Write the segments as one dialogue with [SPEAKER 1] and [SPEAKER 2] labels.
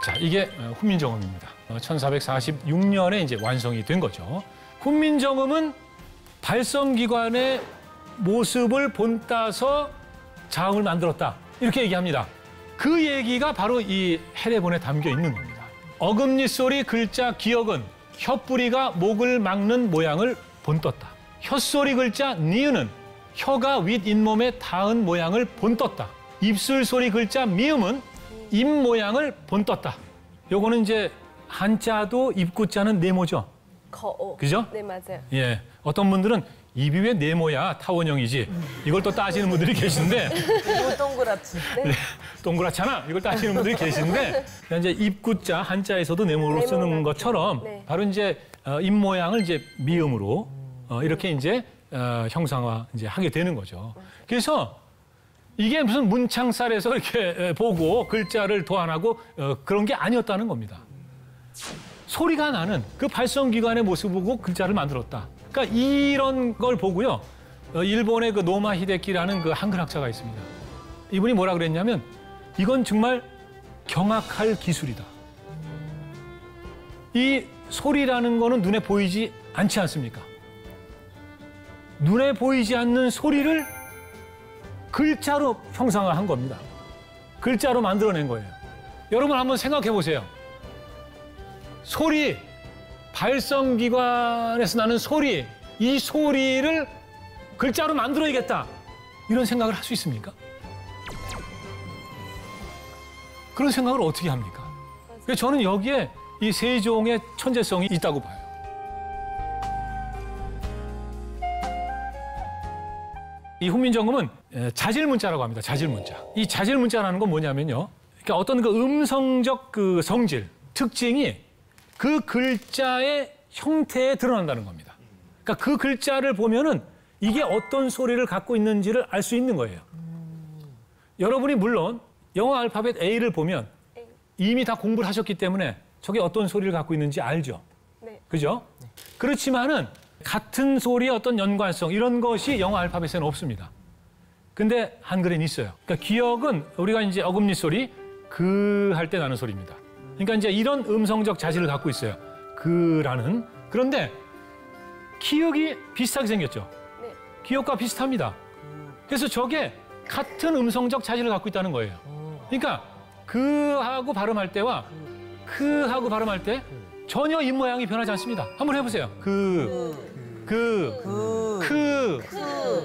[SPEAKER 1] 자, 이게 훈민정음입니다. 1446년에 이제 완성이 된 거죠. 훈민정음은 발성기관의 모습을 본따서 자음을 만들었다. 이렇게 얘기합니다. 그 얘기가 바로 이 해례본에 담겨 있는 겁니다. 어금니 소리 글자 기역은 혀뿌리가 목을 막는 모양을 본떴다. 혀소리 글자 니은은 혀가 윗잇몸에 닿은 모양을 본떴다. 입술 소리 글자 미음은 입 모양을 본떴다. 요거는 이제 한자도 입구자는 네모죠. 그죠?
[SPEAKER 2] 네, 맞아요.
[SPEAKER 1] 예. 어떤 분들은 입이 왜 네모야? 타원형이지. 이걸 또 따지는 분들이 계신데.
[SPEAKER 2] 이거 동그랗지.
[SPEAKER 1] 네, 동그랗잖아. 이걸 따지는 분들이 계신데. 이제 입구자 한자에서도 네모로 쓰는 것처럼
[SPEAKER 2] 네.
[SPEAKER 1] 바로 이제 입 모양을 이제 미음으로 이렇게 이제 형상화 이제 하게 되는 거죠. 그래서 이게 무슨 문창살에서 이렇게 보고 글자를 도안하고 그런 게 아니었다는 겁니다. 소리가 나는 그 발성기관의 모습을 보고 글자를 만들었다. 그러니까 이런 걸 보고요. 일본의 그 노마 히데키라는 그 한글학자가 있습니다. 이분이 뭐라 그랬냐면 이건 정말 경악할 기술이다. 이 소리라는 거는 눈에 보이지 않지 않습니까? 눈에 보이지 않는 소리를 글자로 형상화한 겁니다. 글자로 만들어낸 거예요. 여러분 한번 생각해 보세요. 소리, 발성기관에서 나는 소리, 이 소리를 글자로 만들어야겠다. 이런 생각을 할 수 있습니까? 그런 생각을 어떻게 합니까? 그래서 저는 여기에 이 세종의 천재성이 있다고 봐요. 이 훈민정음은 자질문자라고 합니다. 자질문자. 이 자질문자라는 건 뭐냐면요. 그러니까 어떤 그 음성적 그 성질, 특징이 그 글자의 형태에 드러난다는 겁니다. 그러니까 그 글자를 보면은 이게 어떤 소리를 갖고 있는지를 알 수 있는 거예요. 여러분이 물론 영어 알파벳 A를 보면 이미 다 공부를 하셨기 때문에 저게 어떤 소리를 갖고 있는지 알죠.
[SPEAKER 2] 네.
[SPEAKER 1] 그죠? 그렇지만은 같은 소리의 어떤 연관성 이런 것이 영어 알파벳에는 없습니다. 근데 한글에는 있어요. 그러니까 기역은 우리가 이제 어금니 소리 그 할 때 나는 소리입니다. 그러니까 이제 이런 음성적 자질을 갖고 있어요. 그라는. 그런데 기역이 비슷하게 생겼죠.
[SPEAKER 2] 네.
[SPEAKER 1] 기역과 비슷합니다. 그래서 저게 같은 음성적 자질을 갖고 있다는 거예요. 그러니까 그하고 발음할 때와 그하고 발음할 때 전혀 입 모양이 변하지 않습니다. 한번 해보세요.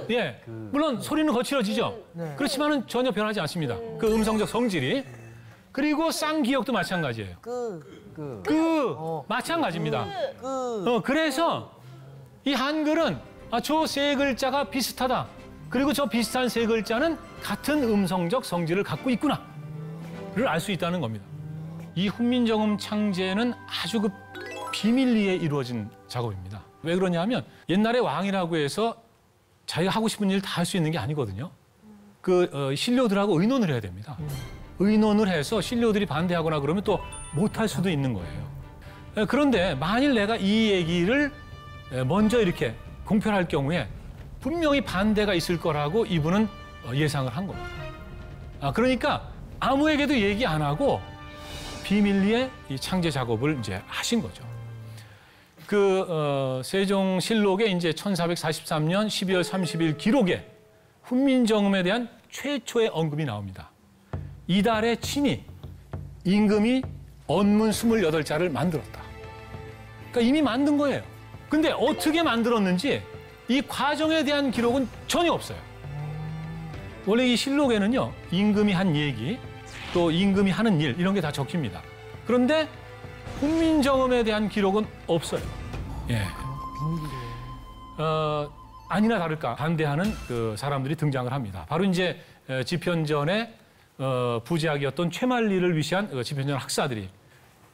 [SPEAKER 1] 예. 물론 소리는 거칠어지죠. 그렇지만은 전혀 변하지 않습니다. 그 음성적 성질이. 그리고 쌍기역도 마찬가지예요. 마찬가지입니다. 그래서 이 한글은 저 세 글자가 비슷하다. 그리고 저 비슷한 세 글자는 같은 음성적 성질을 갖고 있구나를 알 수 있다는 겁니다. 이 훈민정음 창제는 아주 그 비밀리에 이루어진 작업입니다. 왜 그러냐면 옛날에 왕이라고 해서 자기가 하고 싶은 일 다 할 수 있는 게 아니거든요. 그 신료들하고 의논을 해야 됩니다. 의논을 해서 신료들이 반대하거나 그러면 또 못할 수도 있는 거예요. 그런데 만일 내가 이 얘기를 먼저 이렇게 공표할 경우에 분명히 반대가 있을 거라고 이분은 예상을 한 겁니다. 그러니까 아무에게도 얘기 안 하고 비밀리에 이 창제 작업을 이제 하신 거죠. 세종실록에 이제 1443년 12월 30일 기록에 훈민정음에 대한 최초의 언급이 나옵니다. 이달의 친히 임금이 언문 28자를 만들었다. 그러니까 이미 만든 거예요. 근데 어떻게 만들었는지 이 과정에 대한 기록은 전혀 없어요. 원래 이 실록에는요, 임금이 한 얘기, 또 임금이 하는 일 이런 게 다 적힙니다. 그런데 훈민정음에 대한 기록은 없어요. 예. 아니나 다를까 반대하는 그 사람들이 등장을 합니다. 바로 이제 집현전의 부제학이었던 최만리를 위시한 집현전 학사들이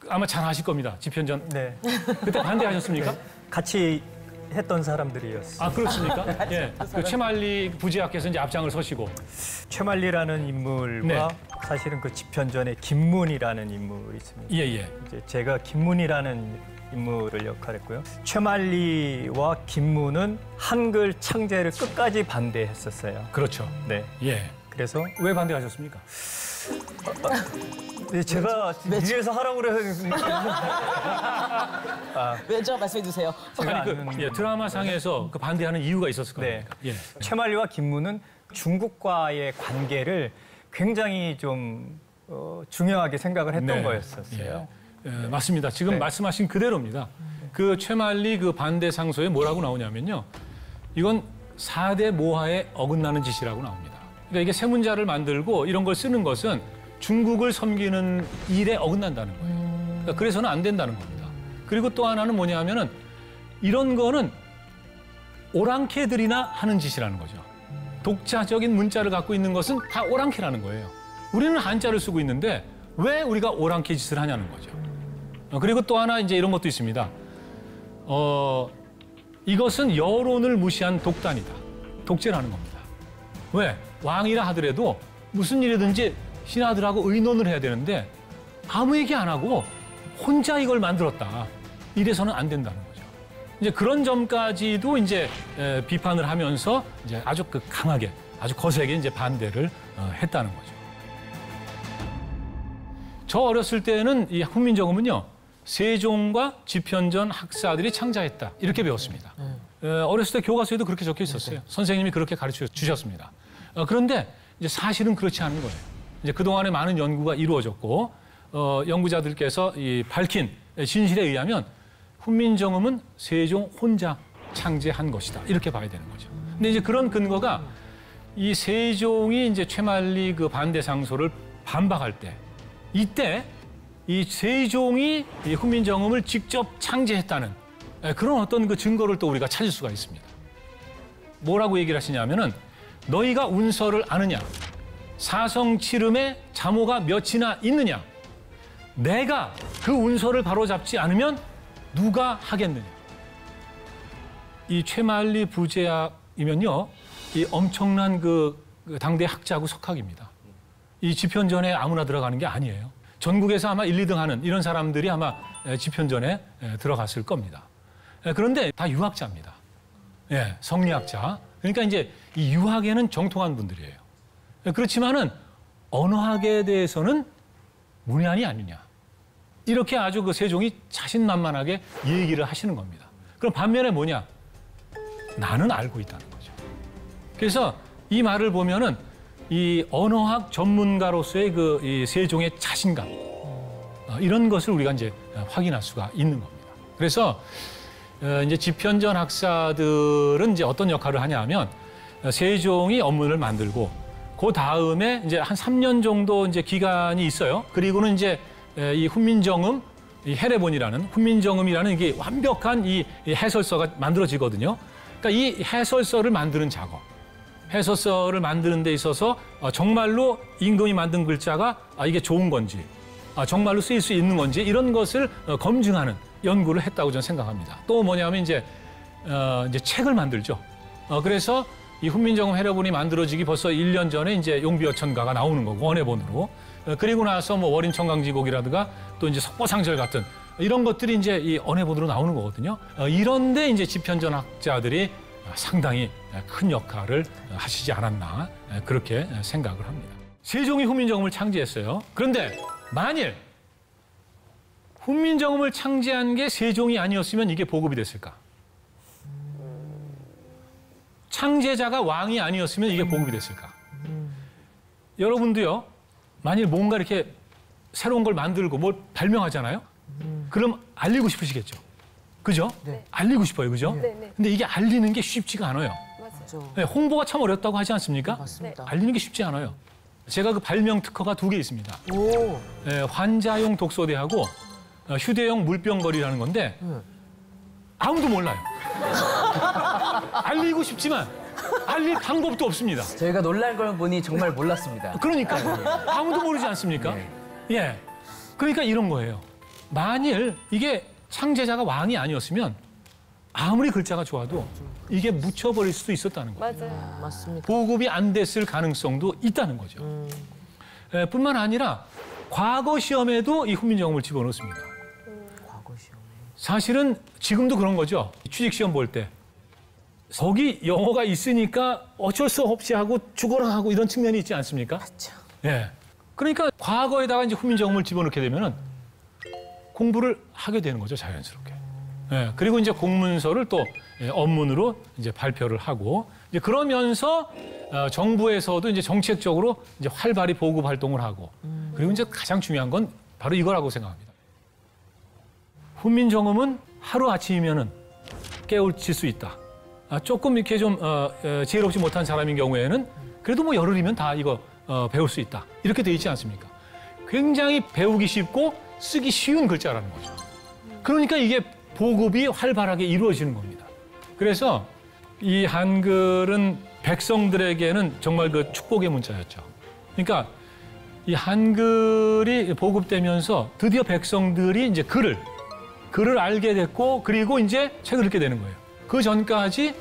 [SPEAKER 1] 아마 잘 아실 겁니다. 집현전.
[SPEAKER 3] 네.
[SPEAKER 1] 그때 반대하셨습니까?
[SPEAKER 3] 같이 했던 사람들이었어요.
[SPEAKER 1] 그렇습니까? 예. 그 최만리 부제학께서 이제 앞장을 서시고.
[SPEAKER 3] 최만리라는 인물과
[SPEAKER 1] 네.
[SPEAKER 3] 사실은 그 집현전에 김문이라는 인물이 있습니다.
[SPEAKER 1] 예.
[SPEAKER 3] 이제 제가 김문이라는 인물을 역할했고요. 최만리와 김문은 한글 창제를 끝까지 반대했었어요.
[SPEAKER 1] 그렇죠.
[SPEAKER 3] 네.
[SPEAKER 1] 예.
[SPEAKER 3] 그래서
[SPEAKER 1] 왜 반대하셨습니까?
[SPEAKER 3] 네, 제가 위에서 하라고 그래서
[SPEAKER 2] 왜죠? 말씀해 주세요.
[SPEAKER 3] 제가
[SPEAKER 1] 아니,
[SPEAKER 3] 아는
[SPEAKER 1] 예, 드라마상에서 그 반대하는 이유가 있었을
[SPEAKER 3] 네.
[SPEAKER 1] 겁니다. 예.
[SPEAKER 3] 최만리와 김무는 중국과의 관계를 굉장히 좀 중요하게 생각을 했던
[SPEAKER 1] 네.
[SPEAKER 3] 거였었어요.
[SPEAKER 1] 예, 맞습니다. 지금
[SPEAKER 3] 네.
[SPEAKER 1] 말씀하신 그대로입니다. 그 최만리 그 반대 상소에 뭐라고 나오냐면요. 이건 4대 모하에 어긋나는 짓이라고 나옵니다. 그러니까 이게 세 문자를 만들고 이런 걸 쓰는 것은 중국을 섬기는 일에 어긋난다는 거예요. 그러니까 그래서는 안 된다는 겁니다. 그리고 또 하나는 뭐냐면은 이런 거는 오랑캐들이나 하는 짓이라는 거죠. 독자적인 문자를 갖고 있는 것은 다 오랑캐라는 거예요. 우리는 한자를 쓰고 있는데 왜 우리가 오랑캐 짓을 하냐는 거죠. 그리고 또 하나 이제 이런 것도 있습니다. 이것은 여론을 무시한 독단이다. 독재라는 겁니다. 왜? 왕이라 하더라도 무슨 일이든지 신하들하고 의논을 해야 되는데 아무 얘기 안 하고 혼자 이걸 만들었다. 이래서는 안 된다는 거죠. 이제 그런 점까지도 이제 비판을 하면서 이제 아주 그 강하게, 아주 거세게 이제 반대를 했다는 거죠. 저 어렸을 때는 이 훈민정음은요, 세종과 집현전 학사들이 창자했다. 이렇게 배웠습니다. 어렸을 때 교과서에도 그렇게 적혀 있었어요. 선생님이 그렇게 가르쳐 주셨습니다. 그런데 이제 사실은 그렇지 않은 거예요. 이제 그동안에 많은 연구가 이루어졌고, 연구자들께서 이 밝힌 진실에 의하면 훈민정음은 세종 혼자 창제한 것이다. 이렇게 봐야 되는 거죠. 근데 이제 그런 근거가 이 세종이 이제 최만리 그 반대 상소를 반박할 때, 이때 이 세종이 이 훈민정음을 직접 창제했다는 그런 어떤 그 증거를 또 우리가 찾을 수가 있습니다. 뭐라고 얘기를 하시냐면은 너희가 운서를 아느냐? 사성칠음에 자모가 몇이나 있느냐? 내가 그 운서를 바로잡지 않으면 누가 하겠느냐? 이 최만리 부제학이면요, 이 엄청난 그 당대 학자고 석학입니다. 이 집현전에 아무나 들어가는 게 아니에요. 전국에서 아마 1, 2등 하는 이런 사람들이 아마 집현전에 들어갔을 겁니다. 그런데 다 유학자입니다. 예, 성리학자. 그러니까 이제 이 유학에는 정통한 분들이에요. 그렇지만은 언어학에 대해서는 문외한이 아니냐. 이렇게 아주 그 세종이 자신만만하게 얘기를 하시는 겁니다. 그럼 반면에 뭐냐? 나는 알고 있다는 거죠. 그래서 이 말을 보면은 이 언어학 전문가로서의 그 이 세종의 자신감, 이런 것을 우리가 이제 확인할 수가 있는 겁니다. 그래서 이제 집현전 학사들은 이제 어떤 역할을 하냐 하면 세종이 언문을 만들고 그 다음에 이제 한 3년 정도 이제 기간이 있어요. 그리고는 이제 이 훈민정음, 이 해례본이라는 훈민정음이라는 이게 완벽한 이 해설서가 만들어지거든요. 그러니까 이 해설서를 만드는 작업, 해설서를 만드는 데 있어서 정말로 임금이 만든 글자가 이게 좋은 건지, 정말로 쓰일 수 있는 건지 이런 것을 검증하는 연구를 했다고 저는 생각합니다. 또 뭐냐면 이제 책을 만들죠. 그래서 이 훈민정음 해례본이 만들어지기 벌써 1년 전에 이제 용비어천가가 나오는 거고 원해본으로. 그리고 나서 뭐 월인청강지곡이라든가 또 이제 석보상절 같은 이런 것들이 이제 이 언해본으로 나오는 거거든요. 이런데 이제 집현전 학자들이 상당히 큰 역할을 하시지 않았나 그렇게 생각을 합니다. 세종이 훈민정음을 창제했어요. 그런데 만일 훈민정음을 창제한 게 세종이 아니었으면 이게 보급이 됐을까? 창제자가 왕이 아니었으면 이게 보급이 됐을까? 여러분도요, 만일 뭔가 이렇게 새로운 걸 만들고 뭘 발명하잖아요? 그럼 알리고 싶으시겠죠? 그죠?
[SPEAKER 2] 네.
[SPEAKER 1] 알리고 싶어요, 그죠?
[SPEAKER 4] 네, 네.
[SPEAKER 1] 근데 이게 알리는 게 쉽지가 않아요.
[SPEAKER 4] 맞아요.
[SPEAKER 1] 네, 홍보가 참 어렵다고 하지 않습니까?
[SPEAKER 2] 맞습니다.
[SPEAKER 1] 알리는 게 쉽지 않아요. 제가 그 발명 특허가 2개 있습니다.
[SPEAKER 2] 오,
[SPEAKER 1] 환자용 독소대하고 휴대용 물병거리라는 건데 아무도 몰라요. 알리고 싶지만 알릴 방법도 없습니다.
[SPEAKER 2] 저희가 놀랄 걸 보니 정말 몰랐습니다.
[SPEAKER 1] 그러니까요. 아무도 모르지 않습니까?
[SPEAKER 2] 네.
[SPEAKER 1] 예. 그러니까 이런 거예요. 만일 이게 창제자가 왕이 아니었으면 아무리 글자가 좋아도 이게 묻혀버릴 수도 있었다는 거예요.
[SPEAKER 4] 맞아요.
[SPEAKER 2] 맞습니다.
[SPEAKER 1] 보급이 안 됐을 가능성도 있다는 거죠. 뿐만 아니라 과거 시험에도 이 훈민정음을 집어넣습니다.
[SPEAKER 2] 과거 시험.
[SPEAKER 1] 사실은 지금도 그런 거죠. 취직 시험 볼 때. 거기 영어가 있으니까 어쩔 수 없이 하고 죽어라 하고 이런 측면이 있지 않습니까?
[SPEAKER 2] 그렇죠.
[SPEAKER 1] 예. 그러니까 과거에다가 이제 훈민정음을 집어넣게 되면은 공부를 하게 되는 거죠, 자연스럽게. 예, 그리고 이제 공문서를 또 언문으로 이제 발표를 하고 이제 그러면서 정부에서도 이제 정책적으로 이제 활발히 보급 활동을 하고 그리고 이제 가장 중요한 건 바로 이거라고 생각합니다. 훈민정음은 하루 아침이면은 깨우칠 수 있다. 조금 이렇게 좀 지혜롭지 못한 사람인 경우에는 그래도 뭐 열흘이면 다 이거 배울 수 있다. 이렇게 돼 있지 않습니까? 굉장히 배우기 쉽고 쓰기 쉬운 글자라는 거죠. 그러니까 이게 보급이 활발하게 이루어지는 겁니다. 그래서 이 한글은 백성들에게는 정말 그 축복의 문자였죠. 그러니까 이 한글이 보급되면서 드디어 백성들이 이제 글을 알게 됐고 그리고 이제 책을 읽게 되는 거예요. 그 전까지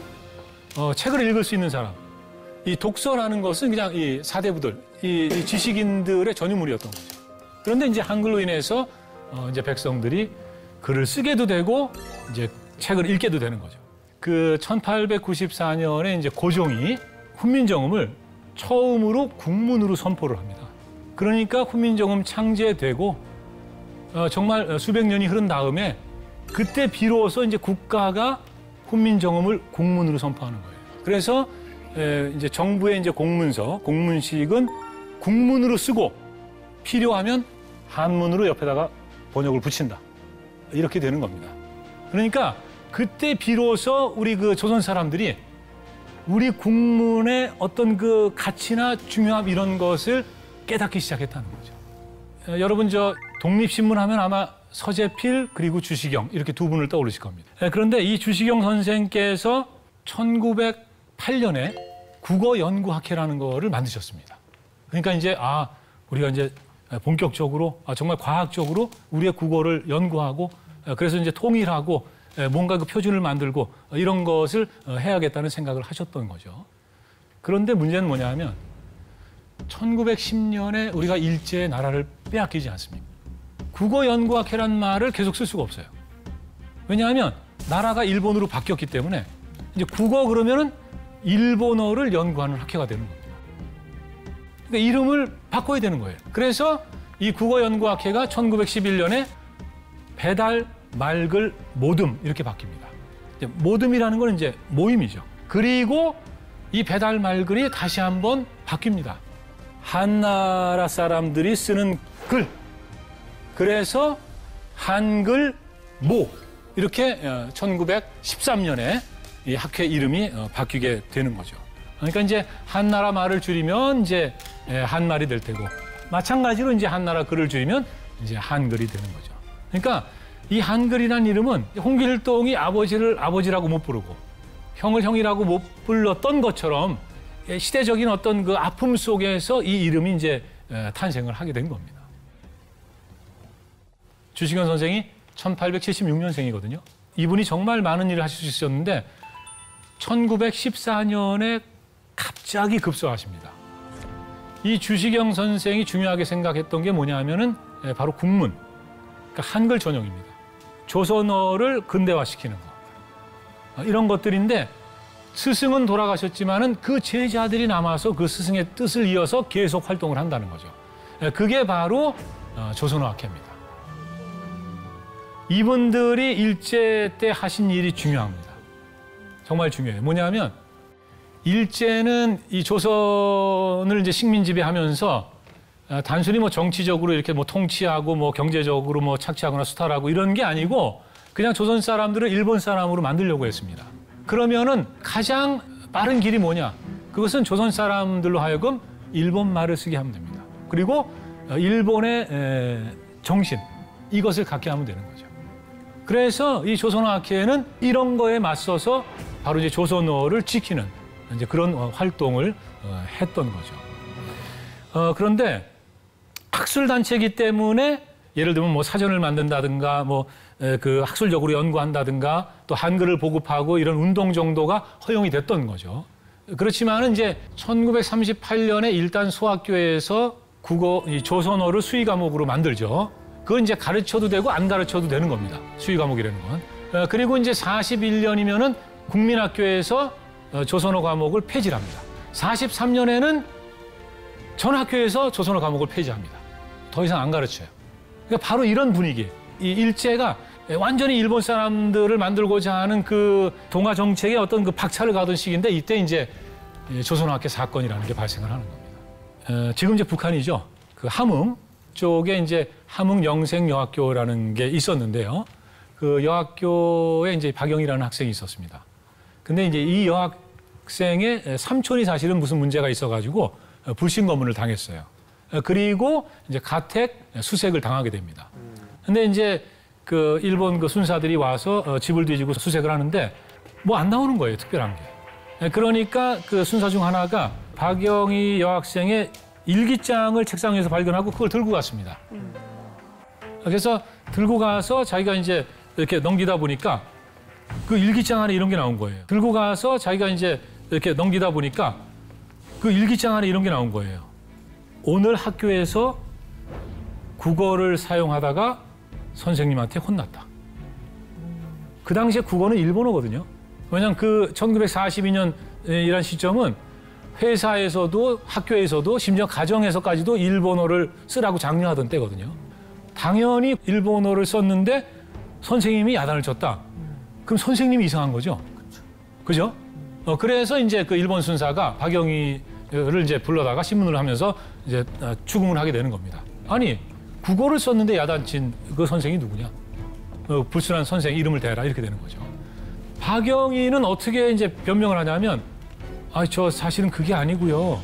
[SPEAKER 1] 책을 읽을 수 있는 사람, 이 독서라는 것은 그냥 이 사대부들, 이 지식인들의 전유물이었던 거죠. 그런데 이제 한글로 인해서 이제 백성들이 글을 쓰게도 되고 이제 책을 읽게도 되는 거죠. 그 1894년에 이제 고종이 훈민정음을 처음으로 국문으로 선포를 합니다. 그러니까 훈민정음 창제되고 정말 수백 년이 흐른 다음에 그때 비로소 이제 국가가 훈민정음을 국문으로 선포하는 거예요. 그래서 이제 정부의 이제 공문서, 공문식은 국문으로 쓰고 필요하면 한문으로 옆에다가 번역을 붙인다. 이렇게 되는 겁니다. 그러니까 그때 비로소 우리 그 조선 사람들이 우리 국문의 어떤 그 가치나 중요함 이런 것을 깨닫기 시작했다는 거죠. 여러분 저 독립신문 하면 아마 서재필 그리고 주시경 이렇게 두 분을 떠올리실 겁니다. 그런데 이 주시경 선생께서 1908년에 국어연구학회라는 거를 만드셨습니다. 그러니까 이제 우리가 이제 본격적으로 정말 과학적으로 우리의 국어를 연구하고 그래서 이제 통일하고 뭔가 그 표준을 만들고 이런 것을 해야겠다는 생각을 하셨던 거죠. 그런데 문제는 뭐냐 하면 1910년에 우리가 일제의 나라를 빼앗기지 않습니까? 국어연구학회란 말을 계속 쓸 수가 없어요. 왜냐하면 나라가 일본으로 바뀌었기 때문에 이제 국어 그러면은 일본어를 연구하는 학회가 되는 겁니다. 그러니까 이름을 바꿔야 되는 거예요. 그래서 이 국어연구학회가 1911년에 배달 말글 모듬 이렇게 바뀝니다. 이제 모듬이라는 건 이제 모임이죠. 그리고 이 배달 말글이 다시 한번 바뀝니다. 한나라 사람들이 쓰는 글. 그래서 한글 모 이렇게 1913년에 이 학회 이름이 바뀌게 되는 거죠. 그러니까 이제 한나라 말을 줄이면 이제 한말이 될 테고 마찬가지로 이제 한나라 글을 줄이면 이제 한글이 되는 거죠. 그러니까 이 한글이라는 이름은 홍길동이 아버지를 아버지라고 못 부르고 형을 형이라고 못 불렀던 것처럼 시대적인 어떤 그 아픔 속에서 이 이름이 이제 탄생을 하게 된 겁니다. 주시경 선생이 1876년생이거든요. 이분이 정말 많은 일을 하실 수 있었는데 1914년에 갑자기 급소하십니다. 이 주시경 선생이 중요하게 생각했던 게 뭐냐 하면은 바로 국문, 그러니까 한글 전용입니다. 조선어를 근대화시키는 거. 이런 것들인데 스승은 돌아가셨지만은 그 제자들이 남아서 그 스승의 뜻을 이어서 계속 활동을 한다는 거죠. 그게 바로 조선어학회입니다. 이분들이 일제 때 하신 일이 중요합니다. 정말 중요해요. 뭐냐면 일제는 이 조선을 이제 식민 지배하면서 단순히 뭐 정치적으로 이렇게 뭐 통치하고 뭐 경제적으로 뭐 착취하거나 수탈하고 이런 게 아니고 그냥 조선 사람들을 일본 사람으로 만들려고 했습니다. 그러면은 가장 빠른 길이 뭐냐? 그것은 조선 사람들로 하여금 일본 말을 쓰게 하면 됩니다. 그리고 일본의 정신 이것을 갖게 하면 되는 거죠. 그래서 이 조선어학회는 이런 거에 맞서서 바로 이제 조선어를 지키는 이제 그런 활동을 했던 거죠. 그런데 학술 단체이기 때문에 예를 들면 뭐 사전을 만든다든가 뭐 그 학술적으로 연구한다든가 또 한글을 보급하고 이런 운동 정도가 허용이 됐던 거죠. 그렇지만은 이제 1938년에 일단 소학교에서 국어, 이 조선어를 수의 과목으로 만들죠. 그건 이제 가르쳐도 되고 안 가르쳐도 되는 겁니다. 수의 과목이라는 건. 그리고 이제 41년이면은 국민학교에서 조선어 과목을 폐지합니다. 43년에는 전 학교에서 조선어 과목을 폐지합니다. 더 이상 안 가르쳐요. 그러니까 바로 이런 분위기. 이 일제가 완전히 일본 사람들을 만들고자 하는 그 동아 정책에 어떤 그 박차를 가던 시기인데 이때 이제 조선어학회 사건이라는 게 발생을 하는 겁니다. 지금 이제 북한이죠. 그 함흥 쪽에 이제 함흥 영생여학교라는 게 있었는데요. 그 여학교에 이제 박영희라는 학생이 있었습니다. 근데 이제 이 여학생의 삼촌이 사실은 무슨 문제가 있어가지고 불신 검문을 당했어요. 그리고 이제 가택 수색을 당하게 됩니다. 근데 이제 그 일본 그 순사들이 와서 집을 뒤지고 수색을 하는데 뭐 안 나오는 거예요, 특별한 게. 그러니까 그 순사 중 하나가 박영희 여학생의 일기장을 책상 위에서 발견하고 그걸 들고 갔습니다. 그래서 들고 가서 자기가 이제 이렇게 넘기다 보니까 그 일기장 안에 이런 게 나온 거예요. 들고 가서 자기가 이제 이렇게 넘기다 보니까 그 일기장 안에 이런 게 나온 거예요. 오늘 학교에서 국어를 사용하다가 선생님한테 혼났다. 그 당시에 국어는 일본어거든요. 왜냐하면 그 1942년이란 시점은 회사에서도 학교에서도 심지어 가정에서까지도 일본어를 쓰라고 장려하던 때거든요. 당연히 일본어를 썼는데 선생님이 야단을 쳤다. 그럼 선생님이 이상한 거죠. 그죠? 그래서 이제 그 일본 순사가 박영희를 이제 불러다가 신문을 하면서 이제 추궁을 하게 되는 겁니다. 아니, 국어를 썼는데 야단친 그 선생이 누구냐? 불순한 선생 이름을 대라 이렇게 되는 거죠. 박영희는 어떻게 이제 변명을 하냐면, 저 사실은 그게 아니고요.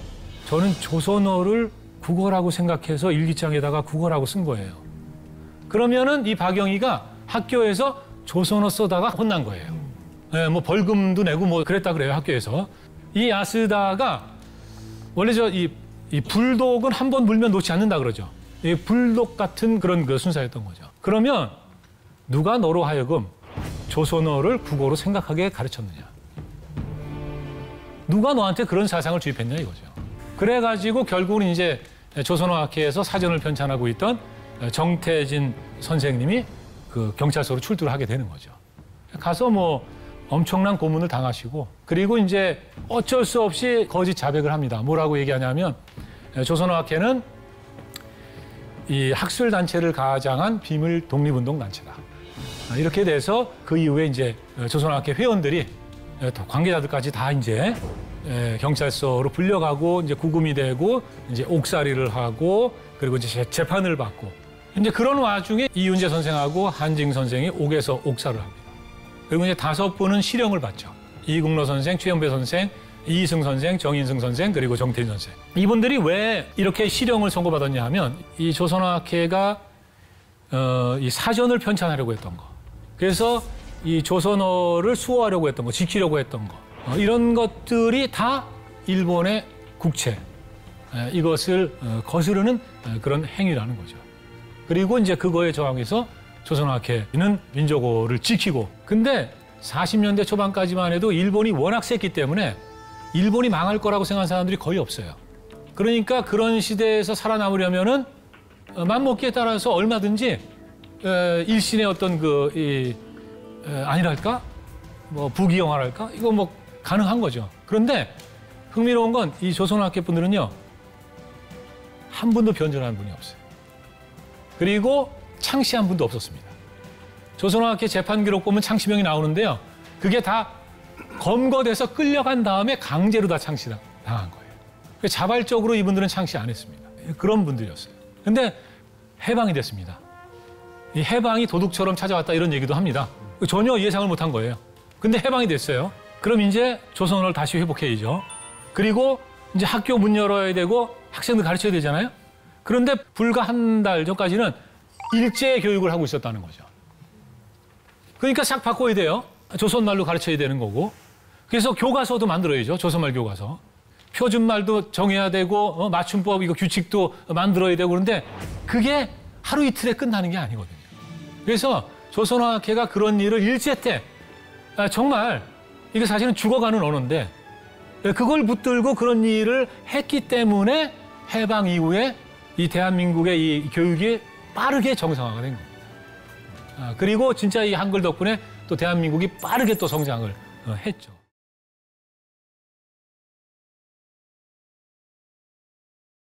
[SPEAKER 1] 저는 조선어를 국어라고 생각해서 일기장에다가 국어라고 쓴 거예요. 그러면은 이 박영희가 학교에서 조선어 써다가 혼난 거예요. 네, 뭐 벌금도 내고 뭐 그랬다 그래요, 학교에서. 이 야스다가 원래 이 불독은 한 번 물면 놓지 않는다 그러죠. 이 불독 같은 그런 그 순사였던 거죠. 그러면 누가 너로 하여금 조선어를 국어로 생각하게 가르쳤느냐? 누가 너한테 그런 사상을 주입했냐 이거죠. 그래가지고 결국은 이제 조선어학회에서 사전을 편찬하고 있던 정태진 선생님이 그 경찰서로 출두를 하게 되는 거죠. 가서 뭐 엄청난 고문을 당하시고, 그리고 이제 어쩔 수 없이 거짓 자백을 합니다. 뭐라고 얘기하냐면 조선어학회는 이 학술단체를 가장한 비밀 독립운동 단체다. 이렇게 돼서 그 이후에 이제 조선어학회 회원들이 관계자들까지 다 이제 경찰서로 불려가고 이제 구금이 되고 이제 옥살이를 하고 그리고 이제 재판을 받고 이제 그런 와중에 이윤재 선생하고 한징 선생이 옥에서 옥살을 합니다. 그리고 이제 5분은 실형을 받죠. 이국로 선생, 최영배 선생, 이희승 선생, 정인승 선생, 그리고 정태진 선생. 이분들이 왜 이렇게 실형을 선고받았냐 하면 이 조선어학회가 이 사전을 편찬하려고 했던 거. 그래서 이 조선어를 수호하려고 했던 거, 지키려고 했던 거. 이런 것들이 다 일본의 국채, 이것을 거스르는 그런 행위라는 거죠. 그리고 이제 그거에 저항해서 조선어학회는 민족어를 지키고, 근데 40년대 초반까지만 해도 일본이 워낙 셌기 때문에 일본이 망할 거라고 생각한 사람들이 거의 없어요. 그러니까 그런 시대에서 살아남으려면은 맘먹기에 따라서 얼마든지 일신의 어떤 아니랄까? 뭐 부귀영화랄까? 이거 뭐 가능한 거죠. 그런데 흥미로운 건 이 조선어학회 분들은요, 한 분도 변절한 분이 없어요. 그리고 창시한 분도 없었습니다. 조선어학회 재판 기록 보면 창시명이 나오는데요. 그게 다 검거돼서 끌려간 다음에 강제로 다 창시당한 거예요. 자발적으로 이분들은 창시 안 했습니다. 그런 분들이었어요. 근데 해방이 됐습니다. 이 해방이 도둑처럼 찾아왔다 이런 얘기도 합니다. 전혀 예상을 못한 거예요. 근데 해방이 됐어요. 그럼 이제 조선어를 다시 회복해야죠. 그리고 이제 학교 문 열어야 되고 학생들 가르쳐야 되잖아요. 그런데 불과 한 달 전까지는 일제 교육을 하고 있었다는 거죠. 그러니까 싹 바꿔야 돼요. 조선말로 가르쳐야 되는 거고. 그래서 교과서도 만들어야죠. 조선말 교과서. 표준말도 정해야 되고 맞춤법 이거 규칙도 만들어야 되고. 그런데 그게 하루 이틀에 끝나는 게 아니거든요. 그래서 조선어학회가 그런 일을 일제 때 정말 이게 사실은 죽어가는 언어인데 그걸 붙들고 그런 일을 했기 때문에 해방 이후에 이 대한민국의 이 교육이 빠르게 정상화가 된 겁니다. 그리고 진짜 이 한글 덕분에 또 대한민국이 빠르게 또 성장을 했죠.